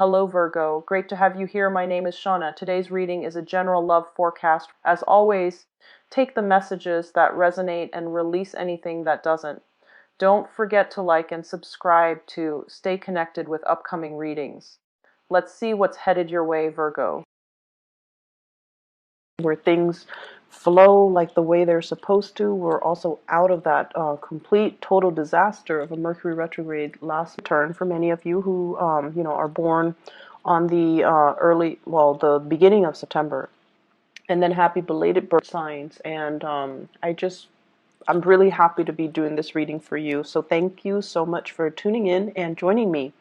Hello Virgo, great to have you here. My name is Shauna. Today's reading is a general love forecast. As always, take the messages that resonate and release anything that doesn't. Don't forget to like and subscribe to stay connected with upcoming readings. Let's see what's headed your way, Virgo. Where things flow like the way they're supposed to. We're also out of that complete total disaster of a Mercury retrograde last turn for many of you who are born on the the beginning of September. And then happy belated birth signs. And I'm really happy to be doing this reading for you. So thank you so much for tuning in and joining me.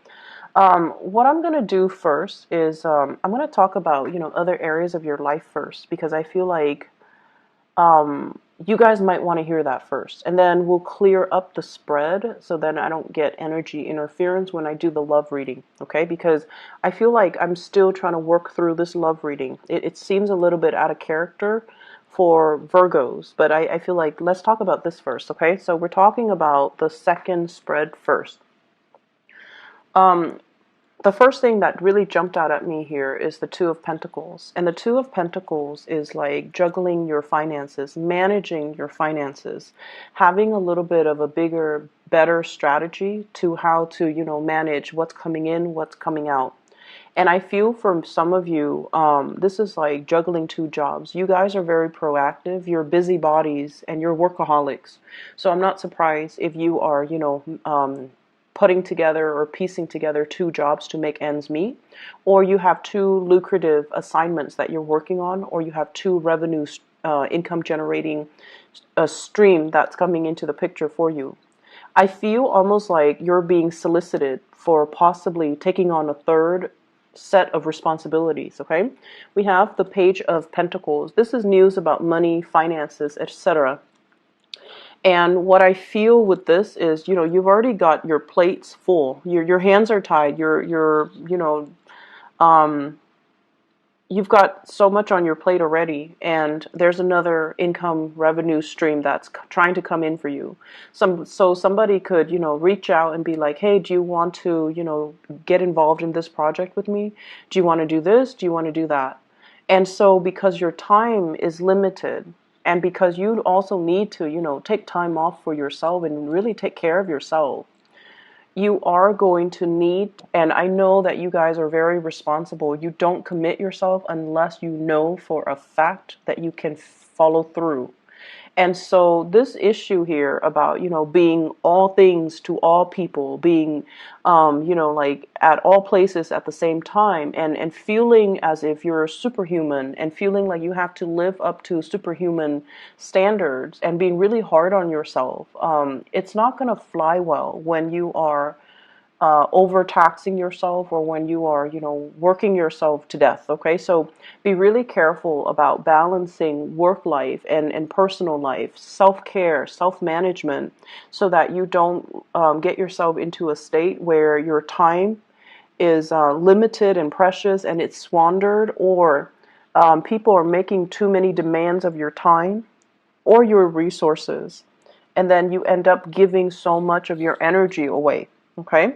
What I'm going to do first is I'm going to talk about, other areas of your life first, because I feel like you guys might want to hear that first. And then we'll clear up the spread so then I don't get energy interference when I do the love reading, okay? Because I feel like I'm still trying to work through this love reading. It seems a little bit out of character for Virgos, but I feel like let's talk about this first, okay? So we're talking about the second spread first. The first thing that really jumped out at me here is the Two of Pentacles. And the Two of Pentacles is like juggling your finances, managing your finances, having a little bit of a bigger, better strategy to how to, manage what's coming in, what's coming out. And I feel for some of you, this is like juggling two jobs. You guys are very proactive. You're busybodies and you're workaholics. So I'm not surprised if you are, putting together or piecing together two jobs to make ends meet, or you have two lucrative assignments that you're working on, or you have two revenue income generating stream that's coming into the picture for you. I feel almost like you're being solicited for possibly taking on a third set of responsibilities, okay? We have the Page of Pentacles. This is news about money, finances, etc. And what I feel with this is, you've already got your plates full. Your hands are tied. You've got so much on your plate already, and there's another income revenue stream that's trying to come in for you. So somebody could, reach out and be like, hey, do you want to, get involved in this project with me? Do you want to do this? Do you want to do that? And so because your time is limited, and because you also need to, take time off for yourself and really take care of yourself, you are going to need, and I know that you guys are very responsible, you don't commit yourself unless you know for a fact that you can follow through. And so this issue here about, being all things to all people, being, like at all places at the same time, and feeling as if you're a superhuman and feeling like you have to live up to superhuman standards and being really hard on yourself, it's not going to fly well when you are overtaxing yourself or when you are, working yourself to death. Okay, so be really careful about balancing work life and personal life, self-care, self-management, so that you don't get yourself into a state where your time is limited and precious and it's squandered, or people are making too many demands of your time or your resources, and then you end up giving so much of your energy away. Okay.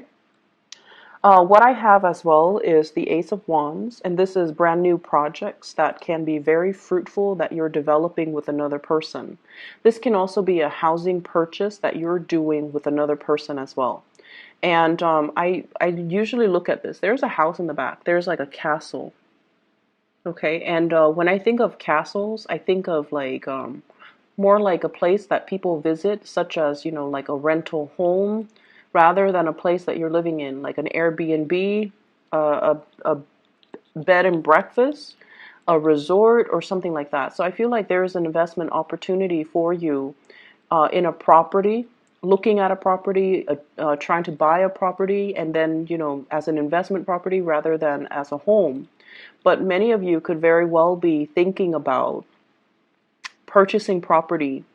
What I have as well is the Ace of Wands, and this is brand new projects that can be very fruitful that you're developing with another person. This can also be a housing purchase that you're doing with another person as well. And I usually look at this. There's a house in the back. There's like a castle. Okay, and when I think of castles, I think of like more like a place that people visit, such as, like a rental home, rather than a place that you're living in, like an Airbnb, a bed and breakfast, a resort, or something like that. So I feel like there is an investment opportunity for you in a property, looking at a property, trying to buy a property, and then, as an investment property rather than as a home. But many of you could very well be thinking about purchasing property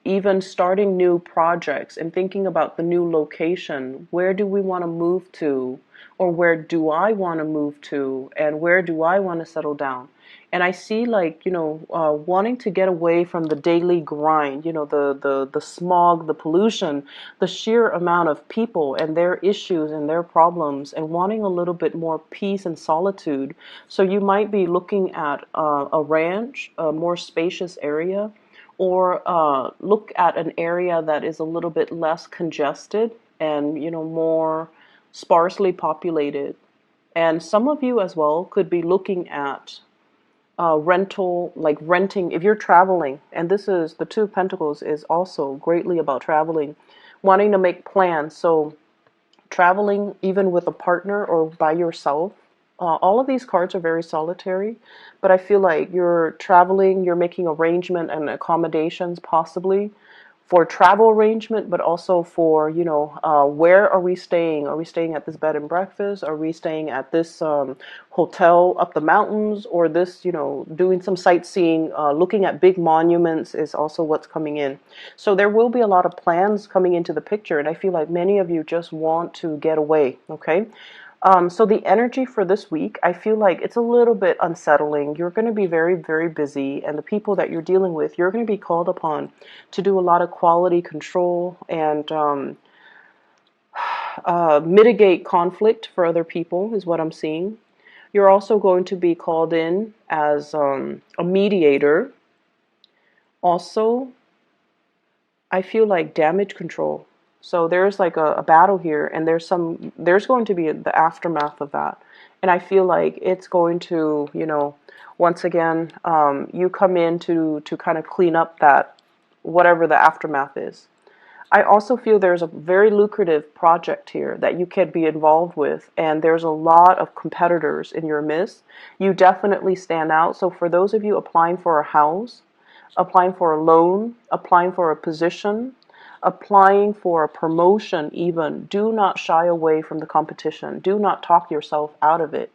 even starting new projects and thinking about the new location. Where do we want to move to? Or where do I want to move to? And where do I want to settle down? And I see, like, wanting to get away from the daily grind, the smog, the pollution, the sheer amount of people and their issues and their problems, and wanting a little bit more peace and solitude. So you might be looking at a ranch, a more spacious area, or look at an area that is a little bit less congested and more sparsely populated. And some of you as well could be looking at rental, like renting, if you're traveling. And this is the Two of Pentacles is also greatly about traveling, wanting to make plans. So traveling even with a partner or by yourself. All of these cards are very solitary, but I feel like you're traveling, you're making arrangement and accommodations possibly for travel arrangement, but also for, where are we staying? Are we staying at this bed and breakfast? Are we staying at this hotel up the mountains? Or this, doing some sightseeing, looking at big monuments is also what's coming in. So there will be a lot of plans coming into the picture, and I feel like many of you just want to get away, okay? So the energy for this week, I feel like it's a little bit unsettling. You're going to be very, very busy, and the people that you're dealing with, you're going to be called upon to do a lot of quality control and mitigate conflict for other people, is what I'm seeing. You're also going to be called in as a mediator. Also, I feel like damage control. So there's like a battle here, and there's going to be the aftermath of that. And I feel like it's going to, once again, you come in to kind of clean up that, whatever the aftermath is. I also feel there's a very lucrative project here that you could be involved with, and there's a lot of competitors in your midst. You definitely stand out. So for those of you applying for a house, applying for a loan, applying for a position, applying for a promotion even, do not shy away from the competition. Do not talk yourself out of it.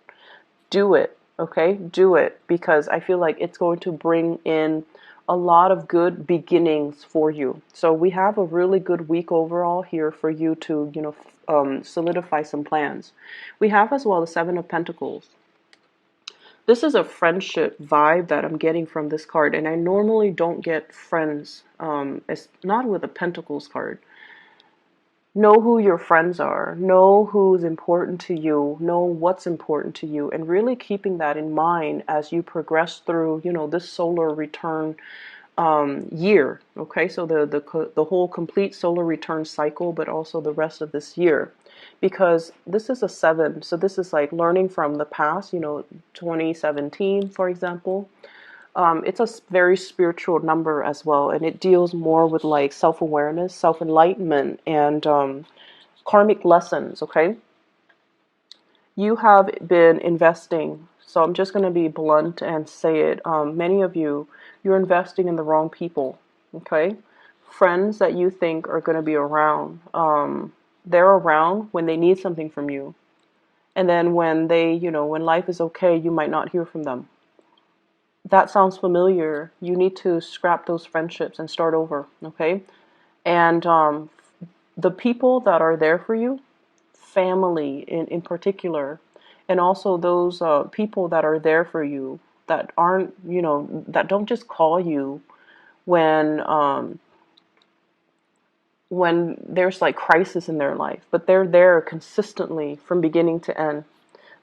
Do it, okay? Do it, because I feel like it's going to bring in a lot of good beginnings for you. So we have a really good week overall here for you to, solidify some plans. We have as well the Seven of Pentacles. This is a friendship vibe that I'm getting from this card, and I normally don't get friends. It's not with a Pentacles card. Know who your friends are. Know who's important to you. Know what's important to you, and really keeping that in mind as you progress through, this solar return year. Okay, so the whole complete solar return cycle, but also the rest of this year, because this is a 7. So this is like learning from the past. 2017, for example. It's a very spiritual number as well, and it deals more with like self-awareness, self-enlightenment, and karmic lessons. Okay, you have been investing. So I'm just going to be blunt and say it. Many of you, you're investing in the wrong people. Okay, friends that you think are going to be around, they're around when they need something from you, and then when they, when life is okay, you might not hear from them. That sounds familiar. You need to scrap those friendships and start over. Okay, and the people that are there for you, family in particular, and also those people that are there for you that aren't, that don't just call you when there's like crisis in their life, but they're there consistently from beginning to end.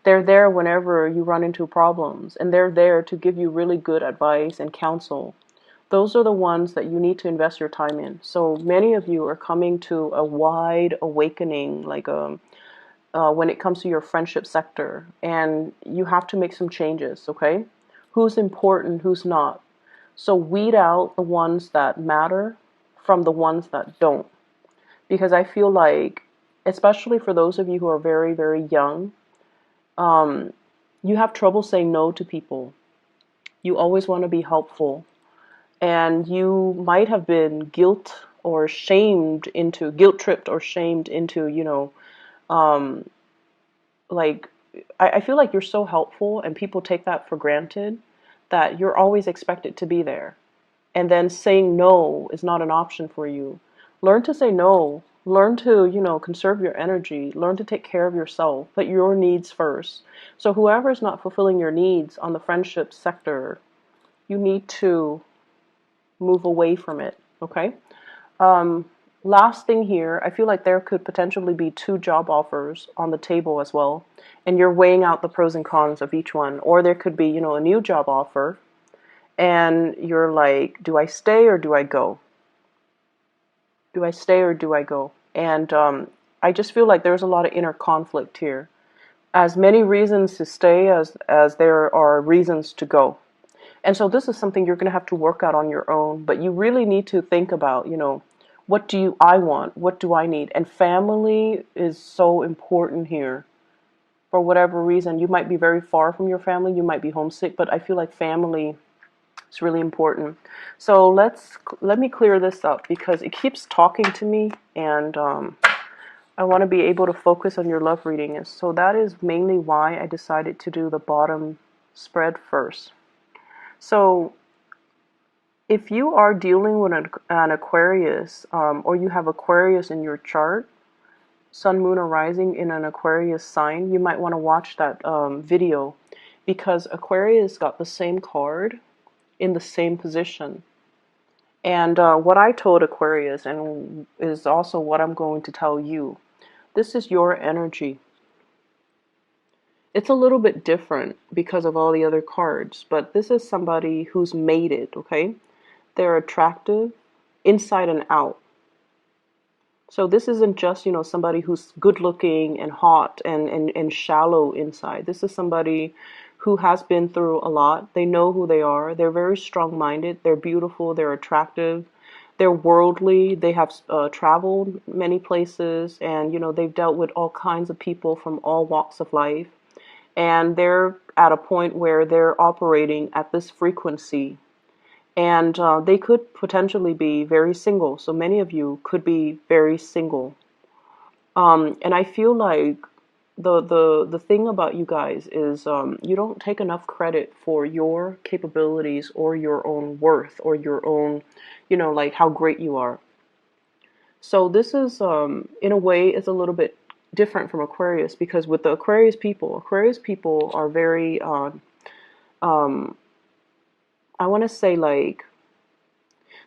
They're there whenever you run into problems, and they're there to give you really good advice and counsel. Those are the ones that you need to invest your time in. So many of you are coming to a wide awakening, like when it comes to your friendship sector, and you have to make some changes. Okay, who's important, who's not. So weed out the ones that matter from the ones that don't, because I feel like, especially for those of you who are very, very young, you have trouble saying no to people. You always want to be helpful, and you might have been guilt tripped or shamed into, like, I feel like you're so helpful, and people take that for granted, that you're always expected to be there. and then saying no is not an option for you. Learn to say no. Learn to, conserve your energy. Learn to take care of yourself. Put your needs first. So whoever is not fulfilling your needs on the friendship sector, you need to move away from it. Okay? Um, Last thing here, I feel like there could potentially be 2 job offers on the table as well, and you're weighing out the pros and cons of each one. Or there could be, a new job offer, and you're like, do I stay or do I go? Do I stay or do I go? And I just feel like there's a lot of inner conflict here. As many reasons to stay as there are reasons to go. And so this is something you're going to have to work out on your own, but you really need to think about, what do I want? What do I need? And family is so important here. For whatever reason, you might be very far from your family, you might be homesick, but I feel like family is really important. So let me clear this up because it keeps talking to me, and I want to be able to focus on your love reading. And so that is mainly why I decided to do the bottom spread first. So if you are dealing with an Aquarius, or you have Aquarius in your chart, Sun, Moon, or Rising in an Aquarius sign, you might want to watch that video, because Aquarius got the same card in the same position. And what I told Aquarius, and is also what I'm going to tell you, this is your energy. It's a little bit different because of all the other cards, but this is somebody who's made it, okay? They're attractive inside and out. So this isn't just, somebody who's good looking and hot and shallow inside. This is somebody who has been through a lot. They know who they are. They're very strong-minded. They're beautiful. They're attractive. They're worldly. They have traveled many places, and, they've dealt with all kinds of people from all walks of life. And they're at a point where they're operating at this frequency. And they could potentially be very single. So many of you could be very single. And I feel like the thing about you guys is you don't take enough credit for your capabilities or your own worth or your own, like how great you are. So this is, in a way, is a little bit different from Aquarius, because with the Aquarius people are very, I want to say, like,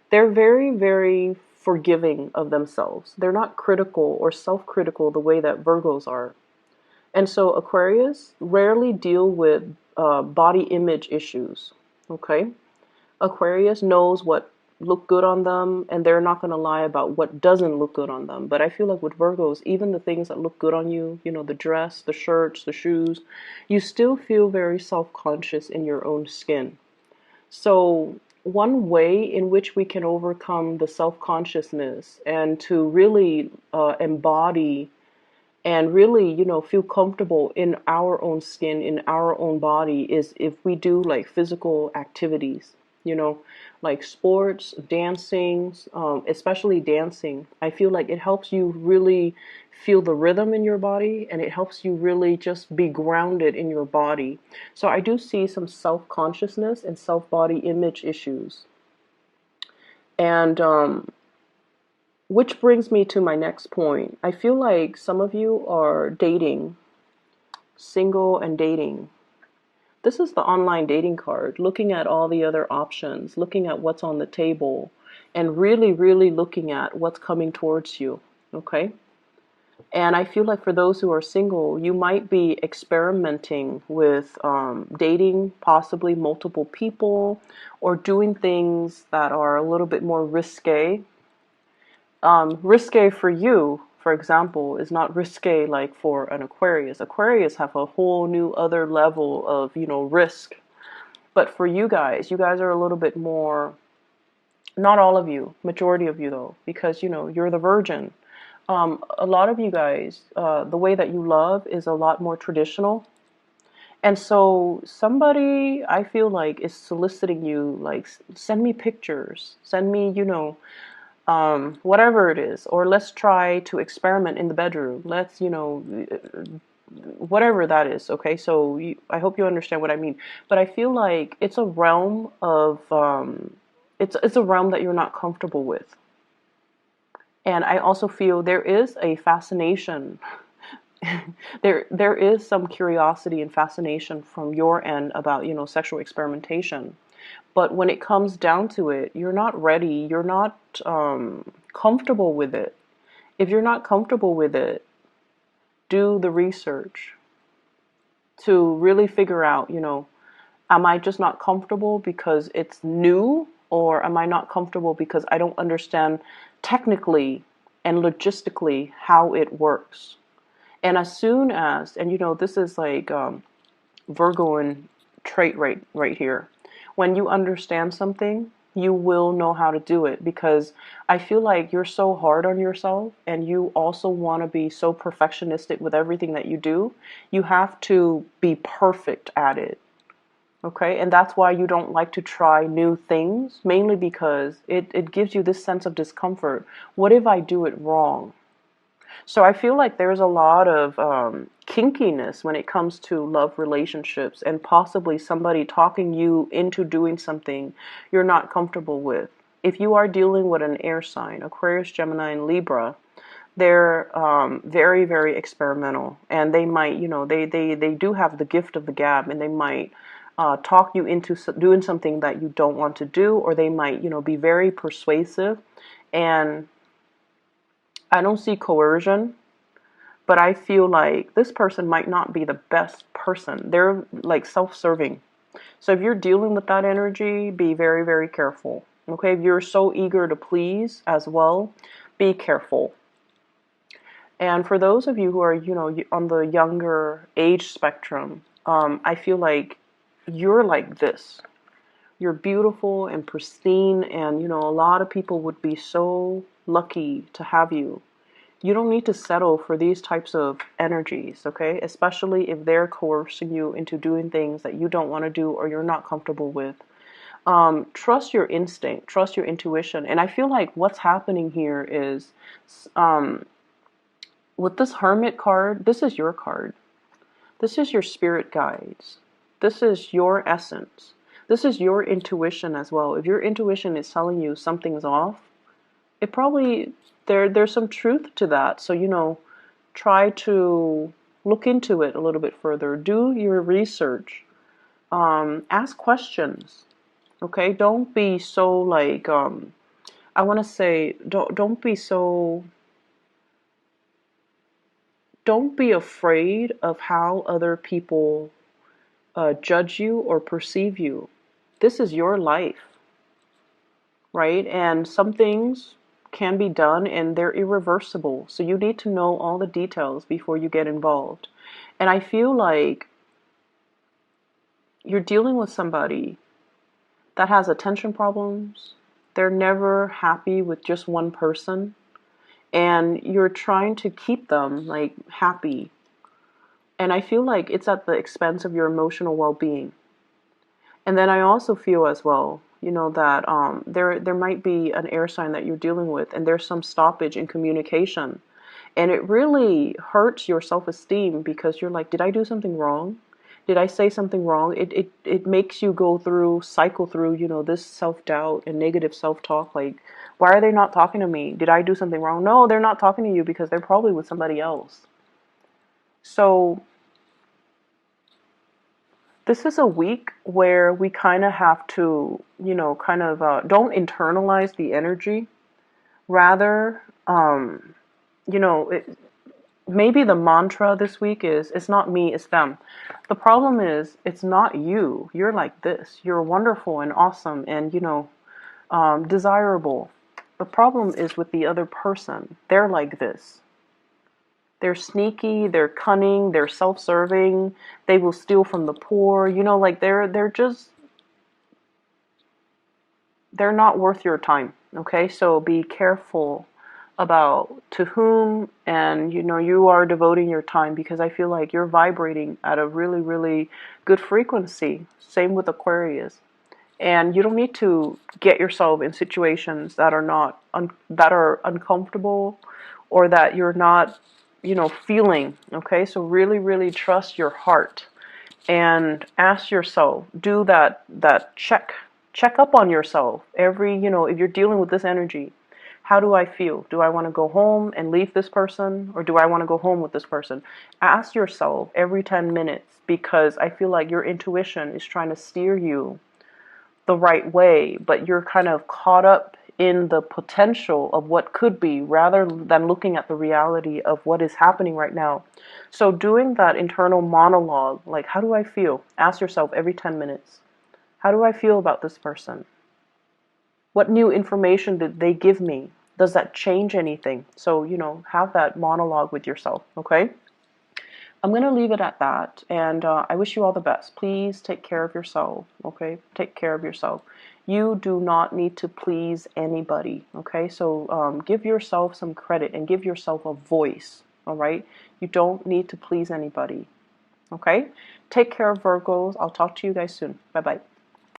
they're very, very forgiving of themselves. They're not critical or self-critical the way that Virgos are. And so Aquarius rarely deal with body image issues, okay? Aquarius knows what look good on them, and they're not going to lie about what doesn't look good on them. But I feel like with Virgos, even the things that look good on you, the dress, the shirts, the shoes, you still feel very self-conscious in your own skin. So one way in which we can overcome the self-consciousness and to really embody and really, feel comfortable in our own skin, in our own body, is if we do like physical activities, like sports, dancing, especially dancing. I feel like it helps you really feel the rhythm in your body, and it helps you really just be grounded in your body. So I do see some self-consciousness and self-body image issues. And which brings me to my next point. I feel like some of you are dating, single and dating. This is the online dating card, looking at all the other options, looking at what's on the table, and really, really looking at what's coming towards you, okay? And I feel like for those who are single, you might be experimenting with dating possibly multiple people, or doing things that are a little bit more risque. Risque for you, for example, is not risque like for an Aquarius. Aquarius have a whole new other level of, risk. But for you guys are a little bit more, not all of you, majority of you though, because, you're the virgin. A lot of you guys, the way that you love is a lot more traditional. And so somebody, I feel like, is soliciting you, like, send me pictures, send me, whatever it is, or let's try to experiment in the bedroom. Let's, whatever that is. Okay. So I hope you understand what I mean, but I feel like it's a realm of, it's a realm that you're not comfortable with. And I also feel there is a fascination. There is some curiosity and fascination from your end about, sexual experimentation. But when it comes down to it, you're not ready. You're not comfortable with it. If you're not comfortable with it, do the research to really figure out, am I just not comfortable because it's new, or am I not comfortable because I don't understand technically and logistically how it works? And as soon as, and this is like Virgoan trait right here. When you understand something, you will know how to do it, because I feel like you're so hard on yourself and you also want to be so perfectionistic with everything that you do. You have to be perfect at it. Okay, and that's why you don't like to try new things, mainly because it gives you this sense of discomfort. What if I do it wrong? So I feel like there's a lot of kinkiness when it comes to love relationships, and possibly somebody talking you into doing something you're not comfortable with. If you are dealing with an air sign, Aquarius, Gemini, and Libra, they're very, very experimental, and they might, they do have the gift of the gab, and they might talk you into doing something that you don't want to do, or they might, be very persuasive. And I don't see coercion, but I feel like this person might not be the best person. They're like self-serving. So if you're dealing with that energy, be very, very careful. Okay, if you're so eager to please as well, be careful. And for those of you who are, on the younger age spectrum, I feel like you're like this. You're beautiful and pristine, and, a lot of people would be so lucky to have you. You don't need to settle for these types of energies, okay? Especially if they're coercing you into doing things that you don't want to do or you're not comfortable with. Trust your instinct, trust your intuition. And I feel like what's happening here is, with this Hermit card, this is your card. This is your spirit guides. This is your essence. This is your intuition as well. If your intuition is telling you something's off, it probably, there's some truth to that. So, try to look into it a little bit further. Do your research. Ask questions. Okay? Don't be so like, I want to say, don't be afraid of how other people judge you or perceive you. This is your life, right? And some things can be done and they're irreversible. So you need to know all the details before you get involved. And I feel like you're dealing with somebody that has attention problems. They're never happy with just one person. And you're trying to keep them like happy. And I feel like it's at the expense of your emotional well-being. And then I also feel as well, that there might be an air sign that you're dealing with, and there's some stoppage in communication. And it really hurts your self-esteem, because you're like, did I do something wrong? Did I say something wrong? It makes you cycle through, this self-doubt and negative self-talk. Like, why are they not talking to me? Did I do something wrong? No, they're not talking to you because they're probably with somebody else. So this is a week where we kind of have to, don't internalize the energy. Rather, maybe the mantra this week is, it's not me, it's them. The problem is, it's not you. You're like this. You're wonderful and awesome and, desirable. The problem is with the other person. They're like this. They're sneaky, they're cunning, they're self-serving, they will steal from the poor, like they're not worth your time, okay? So be careful about to whom and you are devoting your time, because I feel like you're vibrating at a really, really good frequency. Same with Aquarius. And you don't need to get yourself in situations that are not that are uncomfortable, or that you're not feeling. Okay, so really, really trust your heart and ask yourself, do that check. Check up on yourself every, if you're dealing with this energy. How do I feel? Do I want to go home and leave this person, or do I want to go home with this person? Ask yourself every 10 minutes, because I feel like your intuition is trying to steer you the right way, but you're kind of caught up in the potential of what could be rather than looking at the reality of what is happening right now. So doing that internal monologue, like, how do I feel? Ask yourself every 10 minutes. How do I feel about this person? What new information did they give me? Does that change anything? So, have that monologue with yourself, okay? I'm going to leave it at that, and I wish you all the best. Please take care of yourself, okay? Take care of yourself. You do not need to please anybody, okay? So give yourself some credit and give yourself a voice, all right? You don't need to please anybody, okay? Take care, Virgos. I'll talk to you guys soon. Bye-bye.